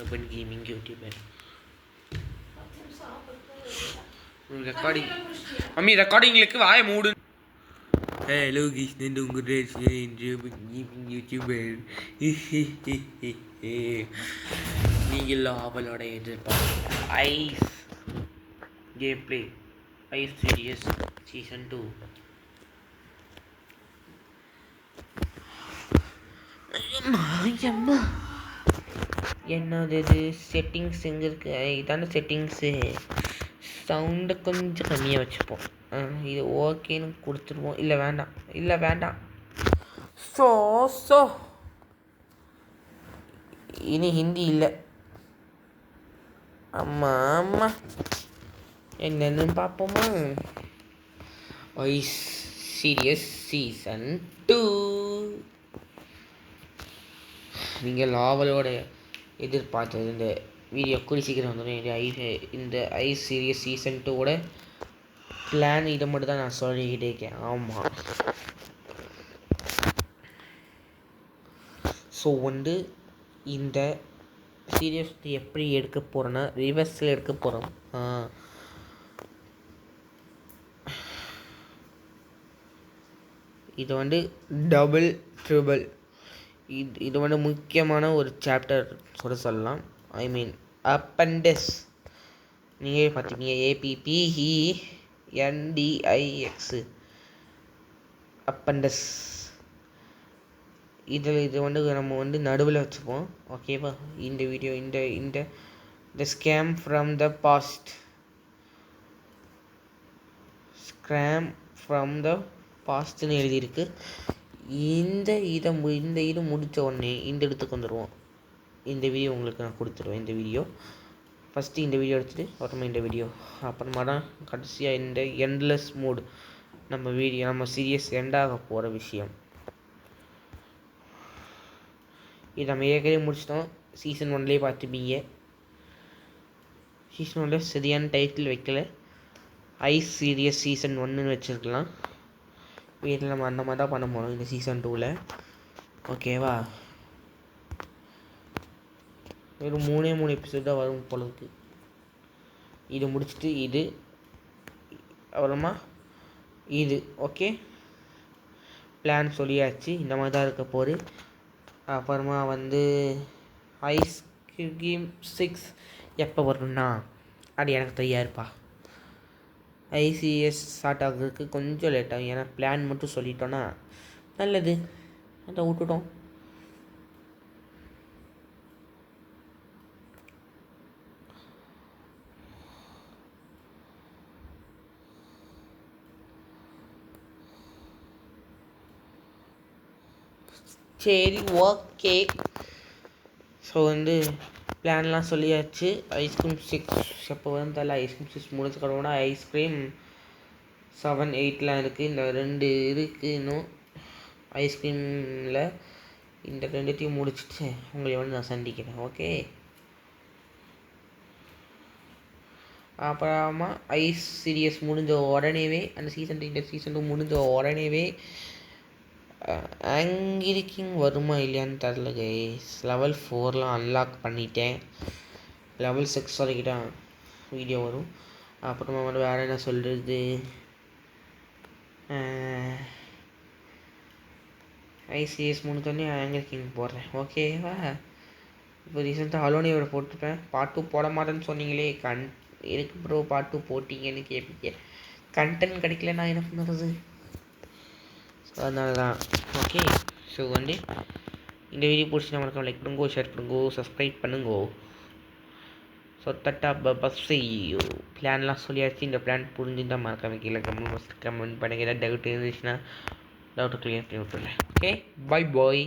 Urban Gaming YouTuber. ரெக்கார்டிங்களுக்கு வாய மூடு. Hello Krishnan உங்கள் YouTuber. நீங்கள் அவளோட எதிர்பார்க்க ice game play ice serious season 2. என்னது இது செட்டிங்ஸ் எங்கே இருக்குது? இதான செட்டிங்ஸு. சவுண்டை கொஞ்சம் கம்மியாக வச்சுப்போம். இது ஓகேன்னு கொடுத்துருவோம். இல்லை வேண்டாம். ஸோ இனி ஹிந்தி இல்லை. ஆமாம் என்னென்னு பார்ப்போமா? Ice serious season 2. நீங்கள் ஆவலோட எதிர்பார்த்தது இந்த வீடியோ கூடி சீக்கிரம் வந்துடும். இந்த ஐஸ் சீரியஸ் சீசன் 2ஓட பிளான் இதை மட்டும் தான் நான் சொல்லிக்கிட்டே இருக்கேன். ஆமாம், ஸோ இந்த சீரியஸ் எப்படி எடுக்க போகிறேன்னா ரிவர்ஸில் எடுக்க போகிறோம். இது டபுள் ட்ரிபிள் இது முக்கியமான ஒரு சாப்டர் சொல்லலாம். ஐ மீன் அப்பெண்டிக்ஸ். நீங்கள் பார்த்தீங்க APPENDIX அப்பெண்டிக்ஸ். இது நம்ம நடுவில் வச்சுப்போம். ஓகேவா? இந்த வீடியோ இந்த ஸ்கேம் ஃப்ரம் த பாஸ்ட்னு எழுதியிருக்கு. இந்த இது முடித்த உடனே இந்த இடத்துக்கு வந்துடுவோம். இந்த வீடியோ உங்களுக்கு நான் கொடுத்துருவேன். இந்த வீடியோ ஃபஸ்ட்டு இந்த வீடியோ எடுத்துகிட்டு அப்புறமா இந்த வீடியோ, அப்புறமா தான் கடைசியாக இந்த எண்ட்லெஸ் மோடு நம்ம சீரியஸ் எண்டாக போகிற விஷயம். இது நம்ம ஏற்கனவே முடிச்சிட்டோம். சீசன் 1லேயே பார்த்துப்பீங்க. சீசன் 1ல் சரியான டைட்டில் வைக்கல. ஐஸ் சீரியஸ் சீசன் 1ன்னு வச்சுருக்கலாம். வீட்டில் நம்ம அந்த மாதிரி தான் பண்ண போகிறோம் இந்த சீசன் 2ல். ஓகேவா? வெறும் 3 எபிசோட் தான் வரும் போலருக்கு. இது முடிச்சுட்டு இது அப்புறமா இது. ஓகே, பிளான் சொல்லியாச்சு. இந்த மாதிரி தான் இருக்க போகுது. அப்புறமா ஐஸ் கிரீம் 6 எப்போ வரணும்னா அது எனக்கு தெரியாதுப்பா. ஐசிஎஸ் ஸ்டார்ட் ஆகுறதுக்கு கொஞ்சம் லேட் ஆகும். ஏன்னா பிளான் மட்டும் சொல்லிட்டோன்னா நல்லது. அதை விட்டுட்டோம். சரி, ஓகே. ஸோ பிளான்லாம் சொல்லியாச்சு. ஐஸ்கிரீம் 6 எப்போ வரும் தெரியல. ஐஸ்கிரீம் 6 முடிச்சுக்கணும்னா ஐஸ்கிரீம் 7, 8லாம் இருக்குது. இந்த 2 இருக்குது இன்னும் ஐஸ்கிரீமில். இந்த 2த்தையும் முடிச்சுட்டு உங்களை நான் சந்திக்கிறேன். ஓகே, அப்புறமா ஐஸ் சீரியஸ் முடிஞ்ச உடனேவே இந்த சீசன் 2 முடிஞ்ச உடனேவே ஆங்கிரி கிங் வருமா இல்லையான்னு தெரில கைஸ். லெவல் 4லாம் அன்லாக் பண்ணிட்டேன். லெவல் 6 வரைக்கும் தான் வீடியோ வரும். அப்புறமா வேறு என்ன சொல்கிறது, ஐசிஎஸ் முடிஞ்சோடனே ஆங்கிரி கிங் போடுறேன். ஓகேவா? இப்போ ரீசெண்டாக அலோனியோட போட்டிருப்பேன். பார்ட் 2 போட மாட்டேன்னு சொன்னீங்களே. இருக்கு ப்ரோ, பார்ட் 2 போட்டிங்கன்னு கேட்பீங்க. கண்டென்ட் கிடைக்கல, நான் என்ன பண்ணுறது? அதனால தான். ஓகே, ஸோ இந்த வீடியோ பிடிச்சி நம்மளுக்கு லைக் பண்ணுங்கோ, ஷேர் பண்ணுங்கோ, சப்ஸ்கிரைப் பண்ணுங்கோ. ஸோ தட்டா பஸ்ஸை பிளான்லாம் சொல்லியாச்சு. இந்த பிளான் புரிஞ்சுதான் மறக்காம கீழே கமெண்ட் பண்ணுங்க. ஏதாவது டவுட் இருந்துச்சுன்னா டவுட்டை கிளியர் பண்ணி விட்டுறேன். Okay, bye bye.